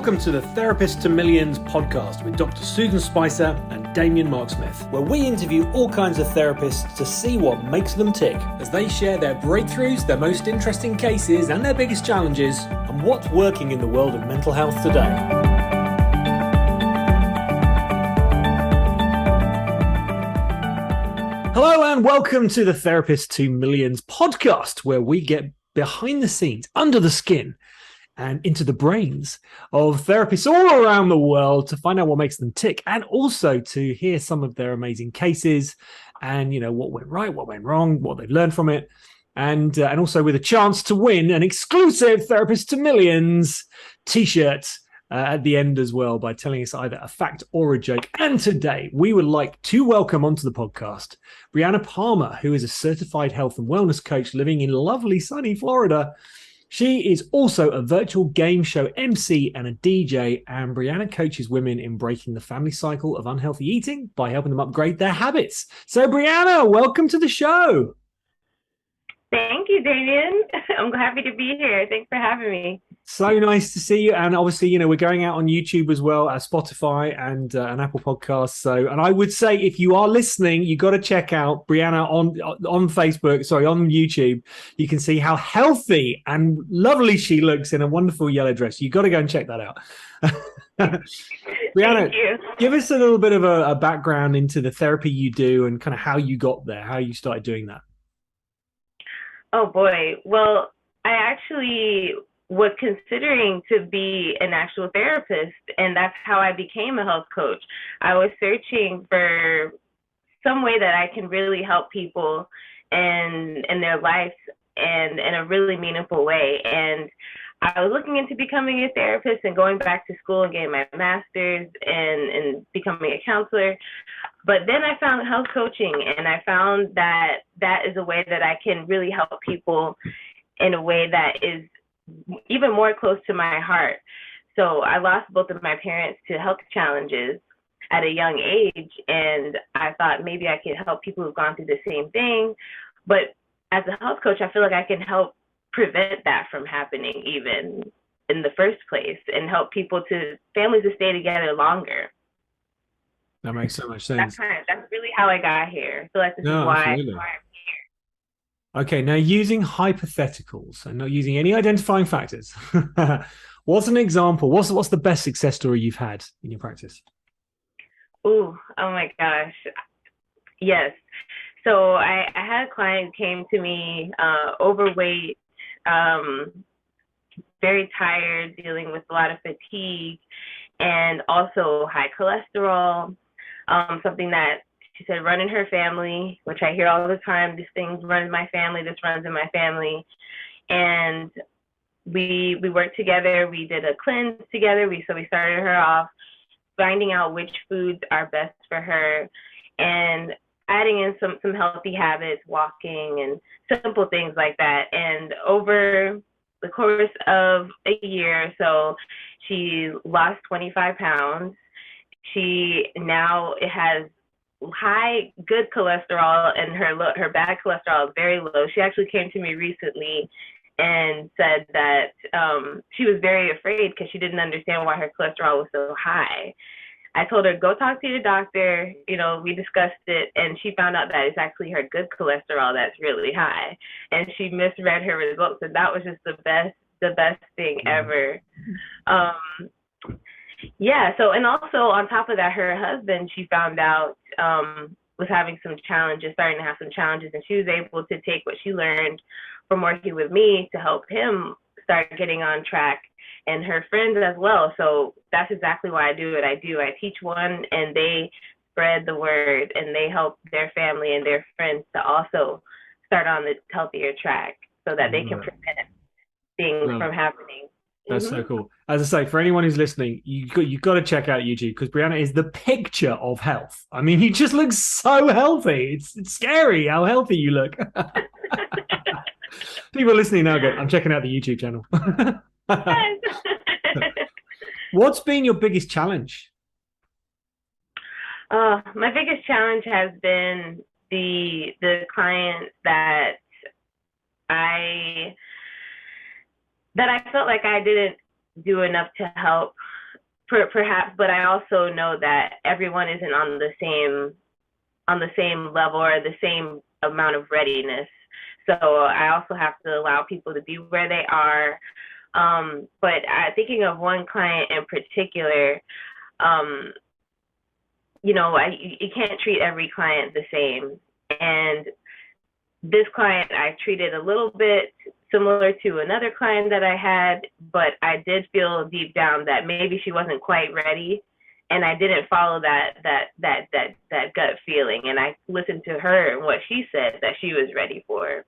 Welcome to the Therapist to Millions podcast with Dr. Susan Spicer and Damien Mark Smith, where we interview all kinds of therapists to see what makes them tick as they share their breakthroughs, their most interesting cases and their biggest challenges, and what's working in the world of mental health today. Hello and welcome to the Therapist to Millions podcast, where we get behind the scenes, under the skin, and into the brains of therapists all around the world to find out what makes them tick, and also to hear some of their amazing cases and, what went right, what went wrong, what they've learned from it, and also with a chance to win an exclusive Therapist to Millions t-shirt at the end as well by telling us either a fact or a joke. And today we would like to welcome onto the podcast Breanna Palmer, who is a certified health and wellness coach living in lovely sunny Florida. She is also a virtual game show MC and a DJ, and Breanna coaches women in breaking the family cycle of unhealthy eating by helping them upgrade their habits. So Breanna, welcome to the show. Thank you, Damien. I'm happy to be here. Thanks for having me. So nice to see you. And obviously, we're going out on YouTube as well as Spotify and Apple Podcasts. So, and I would say if you are listening, you got to check out Breanna on Facebook, on YouTube. You can see how healthy and lovely she looks in a wonderful yellow dress. You got to go and check that out. Breanna, give us a little bit of a background into the therapy you do and kind of how you got there, how you started doing that. Oh boy. Well, I actually was considering to be an actual therapist, and that's how I became a health coach. I was searching for some way that I can really help people in their lives and in a really meaningful way. And I was looking into becoming a therapist and going back to school and getting my master's and becoming a counselor. But then I found health coaching, and I found that that is a way that I can really help people in a way that is even more close to my heart. So I lost both of my parents to health challenges at a young age, and I thought maybe I could help people who've gone through the same thing. But as a health coach, I feel like I can help prevent that from happening even in the first place and help families to stay together longer. That makes so much sense. That's really how I got here. So this is why I'm here. Okay, now using hypotheticals and not using any identifying factors. What's an example? What's the best success story you've had in your practice? Oh my gosh. Yes. So I had a client who came to me overweight, very tired, dealing with a lot of fatigue, and also high cholesterol, something that she said run in her family, which I hear all the time. These things run in my family, this runs in my family. And we worked together. We did a cleanse together. So we started her off finding out which foods are best for her and adding in some healthy habits, walking and simple things like that. And over the course of a year or so, she lost 25 pounds. She now has high good cholesterol, and her bad cholesterol is very low. She actually came to me recently and said that she was very afraid because she didn't understand why her cholesterol was so high. I told her, go talk to your doctor. We discussed it, and she found out that it's actually her good cholesterol that's really high. And she misread her results, and that was just the best thing ever. So, and also on top of that, her husband, she found out, was having starting to have some challenges, and she was able to take what she learned from working with me to help him start getting on track, and her friends as well. So that's exactly why I do what I do. I teach one, and they spread the word, and they help their family and their friends to also start on the healthier track so that they can prevent things from happening. That's so cool. As I say, for anyone who's listening, you got to check out YouTube, because Breanna is the picture of health. I mean, you just look so healthy. It's scary how healthy you look. People listening now go, I'm checking out the YouTube channel. What's been your biggest challenge? My biggest challenge has been the clients that I felt like I didn't do enough to help perhaps, but I also know that everyone isn't on the same level or the same amount of readiness. So I also have to allow people to be where they are. But thinking of one client in particular, you can't treat every client the same. And this client I treated a little bit similar to another client that I had, but I did feel deep down that maybe she wasn't quite ready, and I didn't follow that gut feeling, and I listened to her and what she said that she was ready for.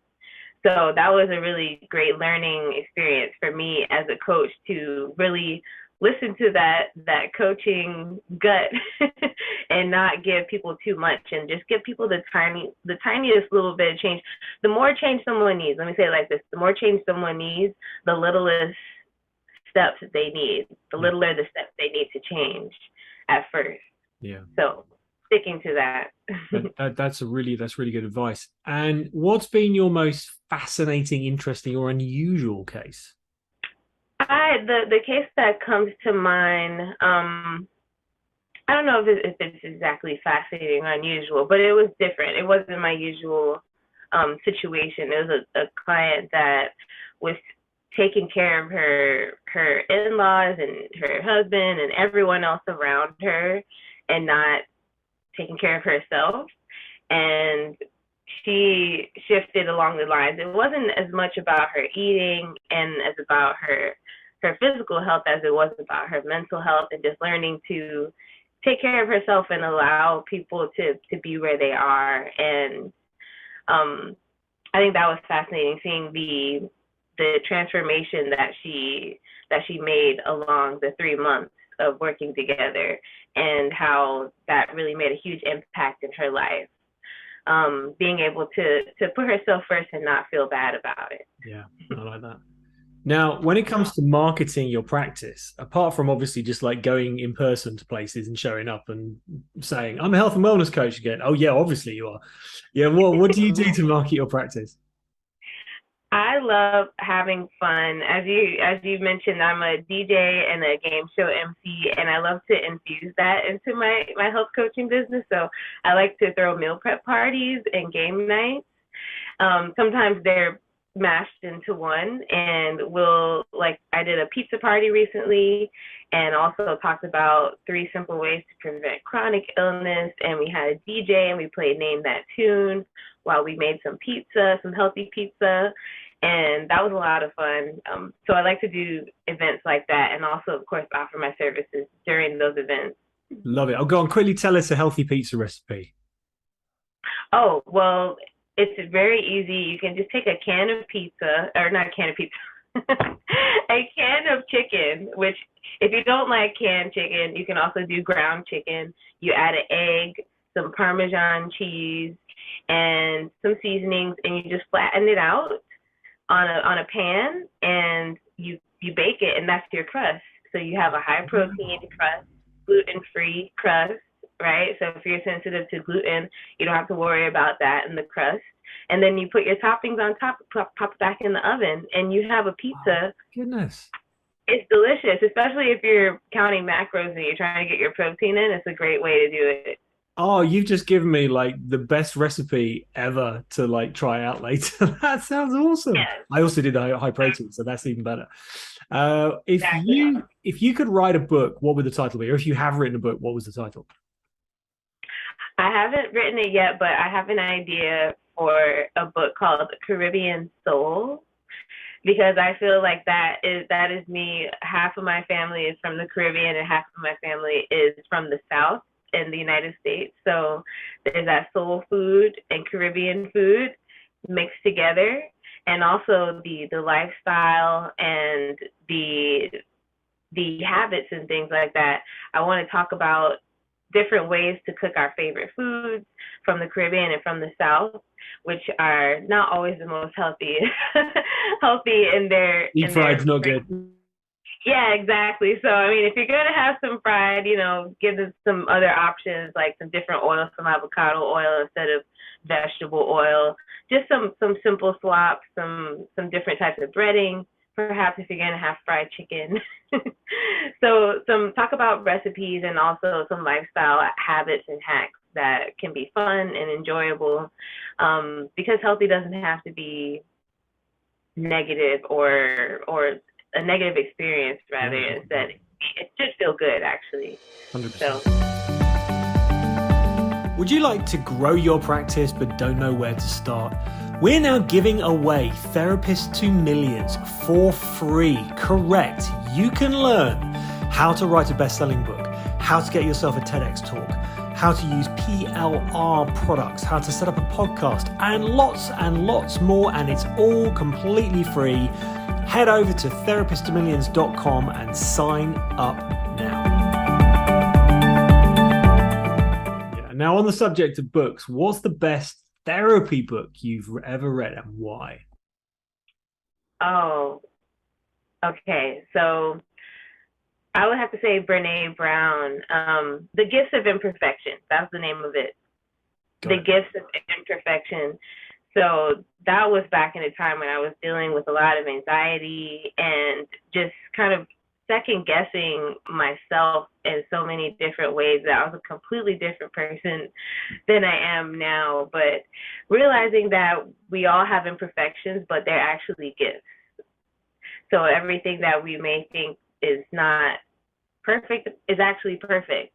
So that was a really great learning experience for me as a coach, to really listen to that coaching gut and not give people too much, and just give people the tiniest little bit of change. The more change someone needs, let me say it like this, the more change someone needs, the littlest steps that they need, the littler the steps they need to change at first. Yeah. So sticking to that. That's really good advice. And what's been your most fascinating, interesting, or unusual case? The case that comes to mind, I don't know if it's exactly fascinating or unusual, but it was different. It wasn't my usual situation. It was a client that was taking care of her in-laws and her husband and everyone else around her, and not taking care of herself. And she shifted along the lines. It wasn't as much about her eating and as about her physical health as it was about her mental health, and just learning to take care of herself and allow people to be where they are. And I think that was fascinating, seeing the transformation that she made along the 3 months of working together, and how that really made a huge impact in her life. Being able to put herself first and not feel bad about it. Yeah, I like that. Now, when it comes to marketing your practice, apart from obviously just like going in person to places and showing up and saying, I'm a health and wellness coach again. Oh yeah, obviously you are. Yeah, what do you do to market your practice? I love having fun. As you mentioned, I'm a DJ and a game show MC, and I love to infuse that into my health coaching business. So I like to throw meal prep parties and game nights. Sometimes they're mashed into one, and I did a pizza party recently, and also talked about 3 simple ways to prevent chronic illness, and we had a DJ and we played Name That Tune while we made some pizza, some healthy pizza, and that was a lot of fun. So I like to do events like that, and also of course offer my services during those events. Love it. I'll go on, quickly tell us a healthy pizza recipe. Oh, well, it's very easy. You can just take a can of pizza, or not a can of pizza, a can of chicken, which if you don't like canned chicken, you can also do ground chicken. You add an egg, some Parmesan cheese, and some seasonings, and you just flatten it out on a pan, and you bake it, and that's your crust. So you have a high protein crust, gluten-free crust, right? So if you're sensitive to gluten, you don't have to worry about that in the crust. And then you put your toppings on top, pop it back in the oven, and you have a pizza. Oh, goodness. It's delicious, especially if you're counting macros and you're trying to get your protein in. It's a great way to do it. Oh, you've just given me like the best recipe ever to like try out later. That sounds awesome. Yes. I also did high protein, so that's even better. Exactly. If you could write a book, what would the title be? Or if you have written a book, what was the title? I haven't written it yet, but I have an idea for a book called Caribbean Soul, because I feel like that is me. Half of my family is from the Caribbean and half of my family is from the South in the United States. So there's that soul food and Caribbean food mixed together, and also the lifestyle and the habits and things like that. I want to talk about different ways to cook our favorite foods from the Caribbean and from the South, which are not always the most healthy in their Deep fried's not good. Yeah, exactly. So I mean, if you're gonna have some fried, give them some other options, like some different oils, some avocado oil instead of vegetable oil. Just some simple swaps, some different types of breading, perhaps if you're gonna have fried chicken. So some talk about recipes and also some lifestyle habits and hacks that can be fun and enjoyable, because healthy doesn't have to be negative or a negative experience. Rather, Yeah, instead it should feel good actually. 100%. So Would you like to grow your practice but don't know where to start? We're now giving away Therapists to Millions for free. Correct. You can learn how to write a best-selling book, how to get yourself a TEDx talk, how to use PLR products, how to set up a podcast, and lots more, and it's all completely free. Head over to therapisttomillions.com and sign up now. Now, on the subject of books, what's the best therapy book you've ever read and why? Oh, okay. So I would have to say Brene Brown, The Gifts of Imperfection. That's the name of it. The Gifts of Imperfection. So that was back in a time when I was dealing with a lot of anxiety and just kind of second guessing myself in so many different ways, that I was a completely different person than I am now. But realizing that we all have imperfections, but they're actually gifts. So everything that we may think is not perfect is actually perfect.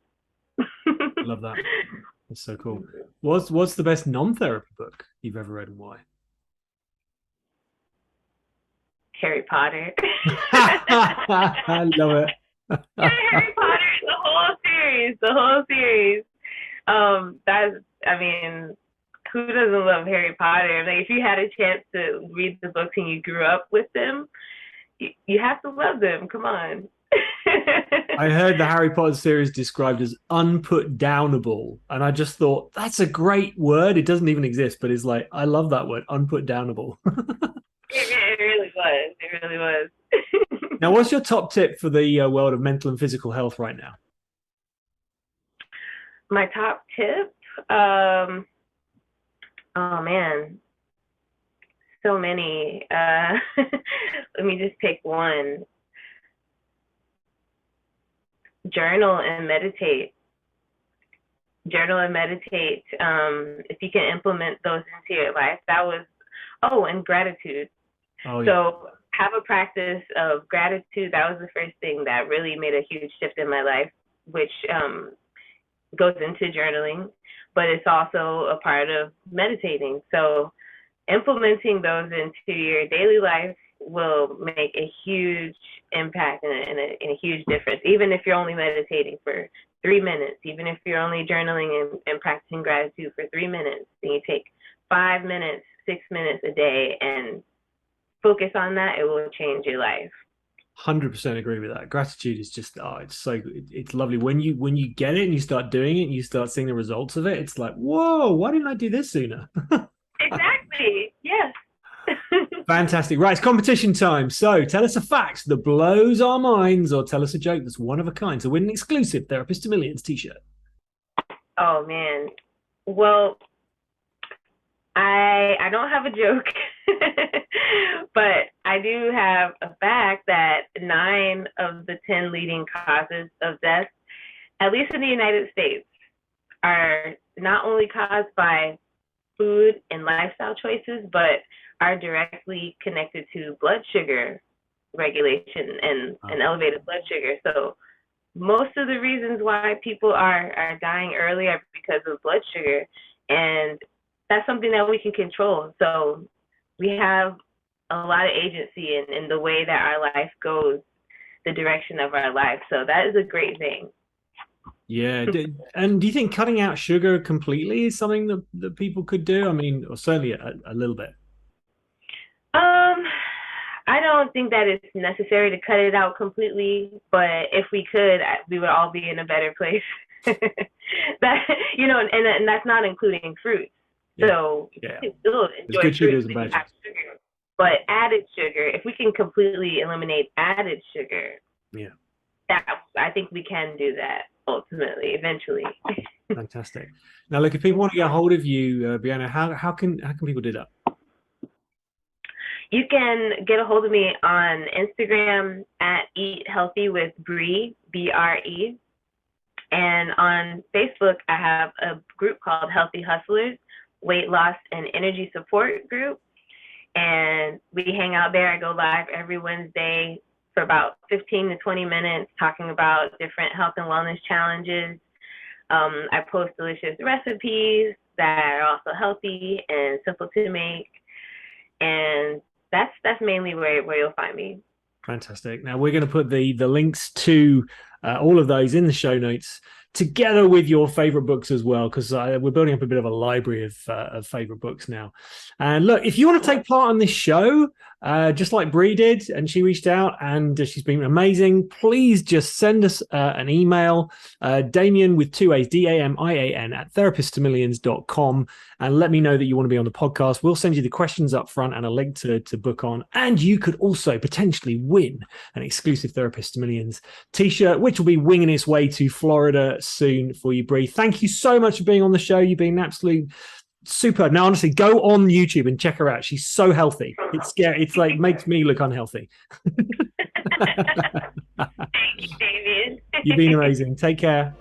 Love that. That's so cool. What's the best non-therapy book you've ever read and why? Harry Potter. I love it. Harry Potter, the whole series. I mean, who doesn't love Harry Potter? Like, if you had a chance to read the books and you grew up with them, you have to love them. Come on. I heard the Harry Potter series described as unputdownable, and I just thought that's a great word. It doesn't even exist, but it's like, I love that word, unputdownable. It really was. It really was. Now, what's your top tip for the world of mental and physical health right now? My top tip? Oh man, so many. Let me just pick one. Journal and meditate. If you can implement those into your life, and gratitude. Oh, yeah. So have a practice of gratitude. That was the first thing that really made a huge shift in my life, which goes into journaling, but it's also a part of meditating. So implementing those into your daily life will make a huge impact and a huge difference. Even if you're only meditating for 3 minutes, even if you're only journaling and practicing gratitude for 3 minutes, and you take 5 minutes, 6 minutes a day and focus on that, it will change your life. 100% agree with that. Gratitude is just, it's so good. It's lovely when you get it and you start doing it and you start seeing the results of it. It's like, whoa, why didn't I do this sooner? Exactly. Yes. Fantastic. Right, it's competition time. So tell us a fact that blows our minds, or tell us a joke that's one of a kind to win an exclusive Therapist to Millions t-shirt. Oh man. Well, I don't have a joke, but I do have a fact that 9 of the 10 leading causes of death, at least in the United States, are not only caused by food and lifestyle choices, but are directly connected to blood sugar regulation and elevated blood sugar. So most of the reasons why people are dying early are because of blood sugar, and that's something that we can control. So we have a lot of agency in the way that our life goes, the direction of our life. So that is a great thing. Yeah. And do you think cutting out sugar completely is something that people could do? I mean, or certainly a little bit. I don't think that it's necessary to cut it out completely, but if we could, we would all be in a better place. That, and that's not including fruits. Yeah. So you can still enjoy fruits if you have sugar. But added sugar, if we can completely eliminate added sugar, I think we can do that ultimately, eventually. Fantastic. Now, look, if people want to get a hold of you, Breanna, how can people do that? You can get a hold of me on Instagram at Eat Healthy with Bree, B-R-E. And on Facebook, I have a group called Healthy Hustlers, Weight Loss and Energy Support Group. And we hang out there. I go live every Wednesday for about 15 to 20 minutes talking about different health and wellness challenges. I post delicious recipes that are also healthy and simple to make. And that's mainly where you'll find me. Fantastic. Now we're going to put the links to all of those in the show notes, together with your favorite books as well, because we're building up a bit of a library of favorite books now. And look, if you want to take part on this show, just like Bree did, and she reached out and she's been amazing, please just send us an email, Damien with 2 A's, DAMIAN at therapisttomillions.com, and let me know that you want to be on the podcast. We'll send you the questions up front and a link to book on. And you could also potentially win an exclusive Therapist to Millions t-shirt, which will be winging its way to Florida soon for you, Bree. Thank you so much for being on the show. You've been absolute super. Now, honestly, go on YouTube and check her out. She's so healthy. It's scary. It's like makes me look unhealthy. Thank you, David. You've been amazing. Take care.